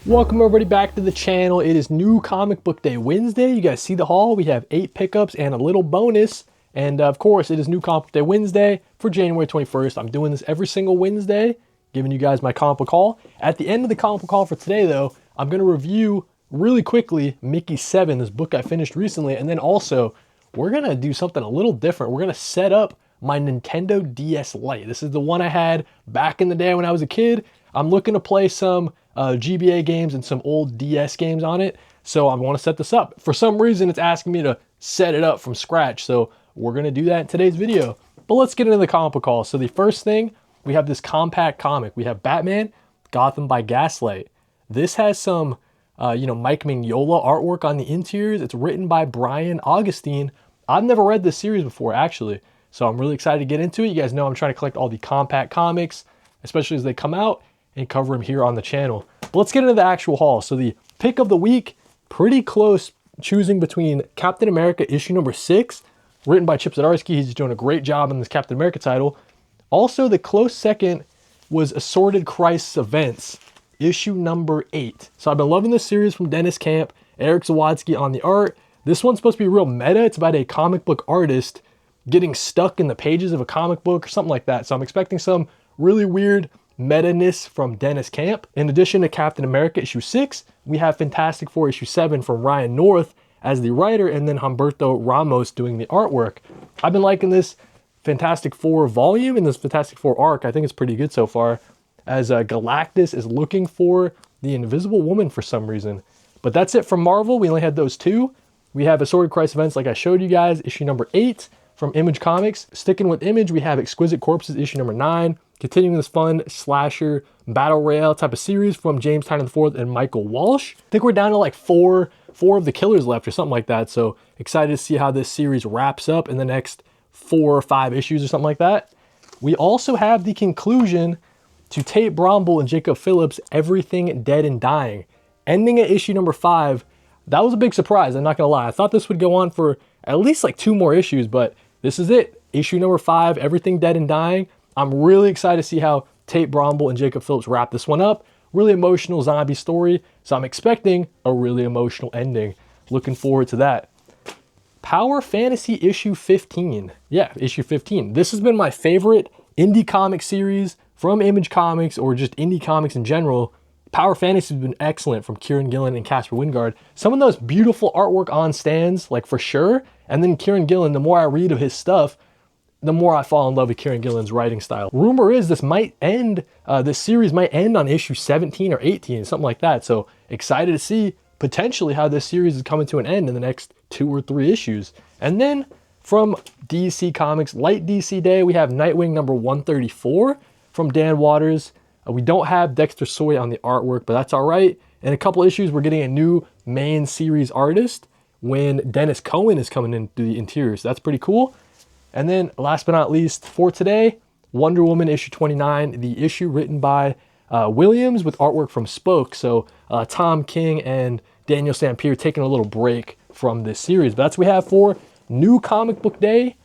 Welcome everybody back to the channel. It is new comic book day Wednesday. You guys see the haul. We have 8 pickups and a little bonus. And of course, it is new comic book day Wednesday for January 21st. I'm doing this every single Wednesday, giving you guys my comic book haul. At the end of the comic book haul for today though, I'm going to review really quickly Mickey 7, this book I finished recently. And then also, we're going to do something a little different. We're going to set up my Nintendo DS Lite. This is the one I had back in the day when I was a kid. I'm looking to play some GBA games and some old DS games on it. So I want to set this up. For some reason, it's asking me to set it up from scratch. So we're going to do that in today's video. But let's get into the comic book haul. So the first thing, we have this compact comic. We have Batman, Gotham by Gaslight. This has some, Mike Mignola artwork on the interiors. It's written by Brian Augustine. I've never read this series before, actually. So I'm really excited to get into it. You guys know I'm trying to collect all the compact comics, especially as they come out, and cover them here on the channel. But let's get into the actual haul. So the pick of the week, pretty close, choosing between Captain America issue number 6, written by Chip Zdarsky. He's doing a great job in this Captain America title. Also, the close second was Assorted Christ's Events, issue number 8. So I've been loving this series from Dennis Camp, Eric Zawadzki on the art. This one's supposed to be real meta. It's about a comic book artist getting stuck in the pages of a comic book or something like that. So I'm expecting some really weird meta-ness from Dennis Camp. In addition to Captain America issue 6, we have Fantastic Four issue 7 from Ryan North as the writer, and then Humberto Ramos doing the artwork. I've been liking this Fantastic Four volume and this Fantastic Four arc. I think it's pretty good so far, as Galactus is looking for the Invisible Woman for some reason. But that's it from Marvel. We only had those 2. We have Assorted Christ Events, like I showed you guys, issue number 8 from Image Comics. Sticking with Image, we have Exquisite Corpses issue number 9. Continuing this fun slasher battle royale type of series from James Tynion IV and Michael Walsh. I think we're down to like four of the killers left or something like that. So excited to see how this series wraps up in the next 4 or 5 issues or something like that. We also have the conclusion to Tate Brombell and Jacob Phillips' Everything Dead and Dying. Ending at issue number 5. That was a big surprise, I'm not gonna lie. I thought this would go on for at least like 2 more issues, but this is it. Issue number 5, Everything Dead and Dying. I'm really excited to see how Tate Brombell and Jacob Phillips wrap this one up. Really emotional zombie story, so I'm expecting a really emotional ending. Looking forward to that. Power Fantasy issue 15. Yeah, issue 15. This has been my favorite indie comic series from Image Comics, or just indie comics in general. Power Fantasy has been excellent from Kieran Gillen and Casper Wingard. Some of those beautiful artwork on stands, like for sure. And then Kieran Gillen, the more I read of his stuff, the more I fall in love with Kieran Gillen's writing style. Rumor is this might end, this series might end on issue 17 or 18, something like that. So excited to see potentially how this series is coming to an end in the next 2 or 3 issues. And then from DC Comics, Light DC Day, we have Nightwing number 134 from Dan Waters. We don't have Dexter Soy on the artwork, but that's all right. In a couple issues, we're getting a new main series artist when Dennis Cohen is coming into the interior. So that's pretty cool. And then last but not least for today, Wonder Woman issue 29, the issue written by Williams with artwork from Spoke. So Tom King and Daniel Sampier taking a little break from this series. But that's what we have for new comic book day,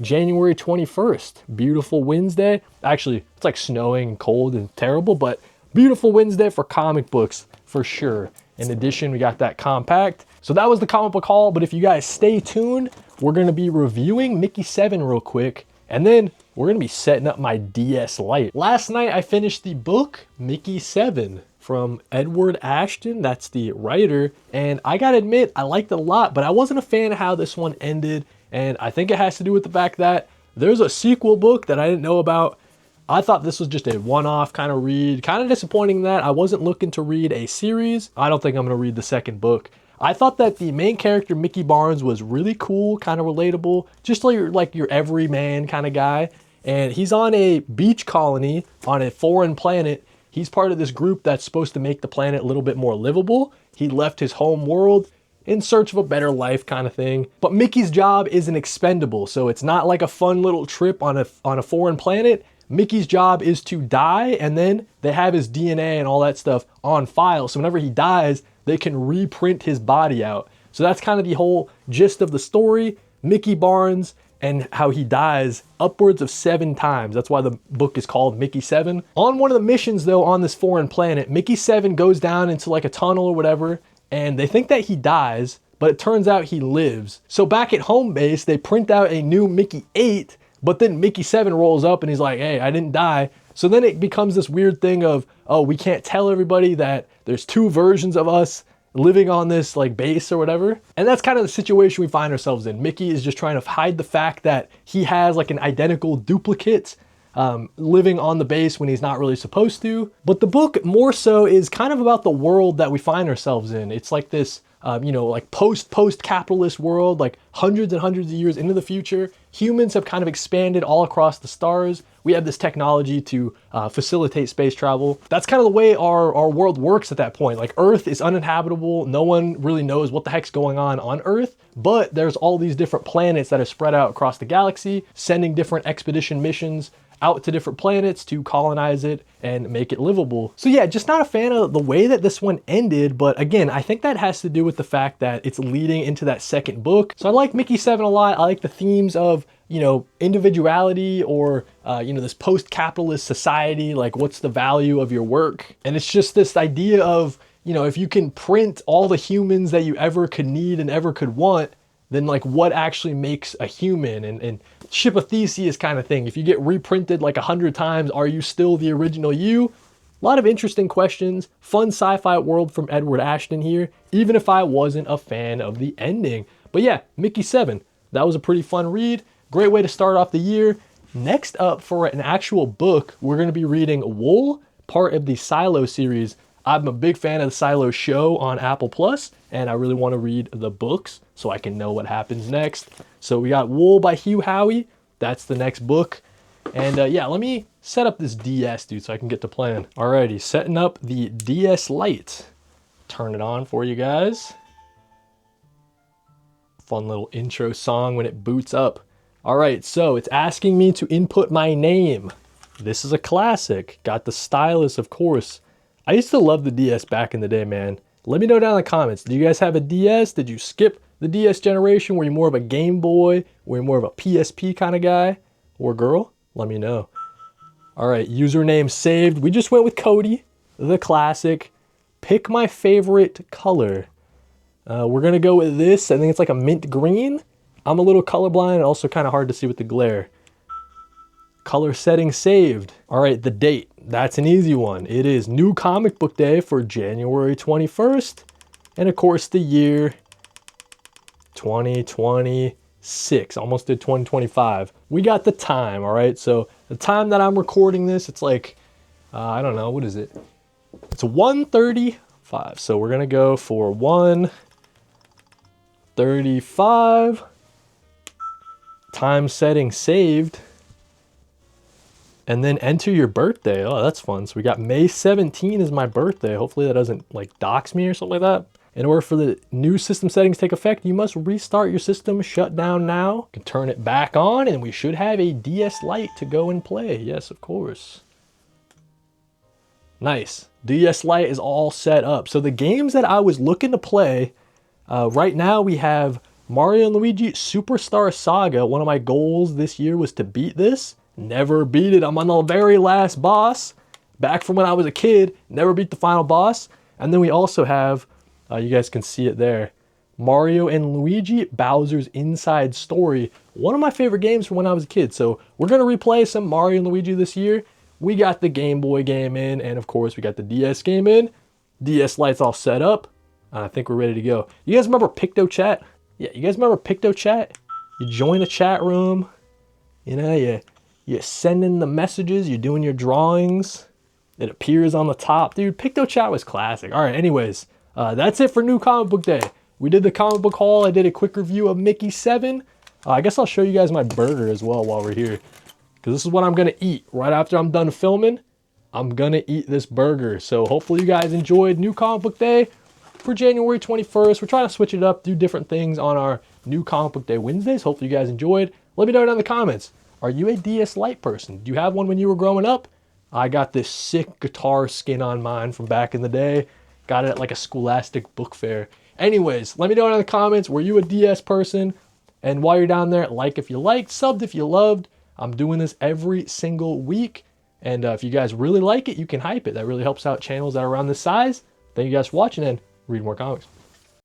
January 21st. Beautiful Wednesday. Actually, it's like snowing and cold and terrible, but beautiful Wednesday for comic books for sure. In addition, we got that compact. So that was the comic book haul, but if you guys stay tuned, we're going to be reviewing Mickey 7 real quick, and then we're going to be setting up my DS Lite. Last night, I finished the book Mickey 7 from Edward Ashton. That's the writer, and I got to admit, I liked it a lot, but I wasn't a fan of how this one ended, and I think it has to do with the fact that there's a sequel book that I didn't know about. I thought this was just a one-off kind of read. Kind of disappointing that I wasn't looking to read a series. I don't think I'm going to read the second book. I thought that the main character, Mickey Barnes, was really cool, kind of relatable, just like your everyman kind of guy. And he's on a beach colony on a foreign planet. He's part of this group that's supposed to make the planet a little bit more livable. He left his home world in search of a better life kind of thing. But Mickey's job isn't expendable, so it's not like a fun little trip on a foreign planet. Mickey's job is to die, and then they have his DNA and all that stuff on file. So whenever he dies, they can reprint his body out. So that's kind of the whole gist of the story. Mickey Barnes and how he dies upwards of 7 times. That's why the book is called Mickey 7. On one of the missions though, on this foreign planet, Mickey 7 goes down into like a tunnel or whatever, and they think that he dies, but it turns out he lives. So back at home base, they print out a new Mickey 8, but then Mickey 7 rolls up and he's like, hey, I didn't die. So then it becomes this weird thing of, oh, we can't tell everybody that there's 2 versions of us living on this like base or whatever. And that's kind of the situation we find ourselves in. Mickey is just trying to hide the fact that he has like an identical duplicate living on the base when he's not really supposed to. But the book more so is kind of about the world that we find ourselves in. It's like this, you know, like post-capitalist world, like hundreds and hundreds of years into the future. Humans have kind of expanded all across the stars. We have this technology to facilitate space travel. That's kind of the way our world works at that point. Like Earth is uninhabitable. No one really knows what the heck's going on Earth, but there's all these different planets that are spread out across the galaxy, sending different expedition missions out to different planets to colonize it and make it livable. So yeah, just not a fan of the way that this one ended, but again, I think that has to do with the fact that it's leading into that second book. So I like Mickey 7 a lot. I like the themes of, you know, individuality or, you know, this post-capitalist society, like what's the value of your work? And it's just this idea of, you know, if you can print all the humans that you ever could need and ever could want, then like what actually makes a human? And Ship of Theseus kind of thing. If you get reprinted like 100 times, are you still the original you? A lot of interesting questions, fun sci-fi world from Edward Ashton here, even if I wasn't a fan of the ending. But yeah, Mickey 7, that was a pretty fun read. Great way to start off the year. Next up for an actual book, we're going to be reading Wool, part of the Silo series. I'm a big fan of the Silo show on Apple Plus, and I really want to read the books so I can know what happens next. So we got Wool by Hugh Howey. That's the next book. And yeah, let me set up this DS, dude, so I can get to playing. Alrighty, setting up the DS Lite. Turn it on for you guys. Fun little intro song when it boots up. All right, so it's asking me to input my name. This is a classic. Got the stylus, of course. I used to love the DS back in the day, man. Let me know down in the comments. Do you guys have a DS? Did you skip the DS generation? Were you more of a Game Boy? Were you more of a PSP kind of guy or girl? Let me know. All right, username saved. We just went with Cody, the classic. Pick my favorite color. We're gonna go with this. I think it's like a mint green. I'm a little colorblind and also kind of hard to see with the glare. Color setting saved. All right, the date. That's an easy one. It is New Comic Book Day for January 21st. And of course the year 2026. Almost did 2025. We got the time, all right? So the time that I'm recording this, it's like, I don't know, what is it? It's 1:35. So we're gonna go for 1:35. Time setting saved. And then enter your birthday. Oh, that's fun. So we got May 17 is my birthday. Hopefully that doesn't like dox me or something like that. In order for the new system settings to take effect, you must restart your system, shut down now. You can turn it back on and we should have a DS Lite to go and play. Yes, of course. Nice. DS Lite is all set up. So the games that I was looking to play, right now we have Mario & Luigi Superstar Saga. One of my goals this year was to beat this. Never beat it. I'm on the very last boss. Back from when I was a kid. Never beat the final boss. And then we also have, you guys can see it there, Mario and Luigi Bowser's Inside Story. One of my favorite games from when I was a kid. So we're going to replay some Mario and Luigi this year. We got the Game Boy game in. And of course, we got the DS game in. DS Lite's all set up. I think we're ready to go. You guys remember PictoChat? Yeah, you guys remember PictoChat? You join a chat room. You know, you're sending the messages, you're doing your drawings. It appears on the top. Dude, PictoChat was classic. All right, anyways, that's it for New Comic Book Day. We did the comic book haul. I did a quick review of Mickey 7. I guess I'll show you guys my burger as well while we're here. Because this is what I'm going to eat. Right after I'm done filming, I'm going to eat this burger. So hopefully you guys enjoyed New Comic Book Day for January 21st. We're trying to switch it up, do different things on our New Comic Book Day Wednesdays. Hopefully you guys enjoyed. Let me know down in the comments. Are you a DS Lite person? Do you have one when you were growing up? I got this sick guitar skin on mine from back in the day. Got it at like a Scholastic book fair. Anyways, let me know in the comments. Were you a DS person? And while you're down there, like if you liked, subbed if you loved. I'm doing this every single week. And if you guys really like it, you can hype it. That really helps out channels that are around this size. Thank you guys for watching and read more comics.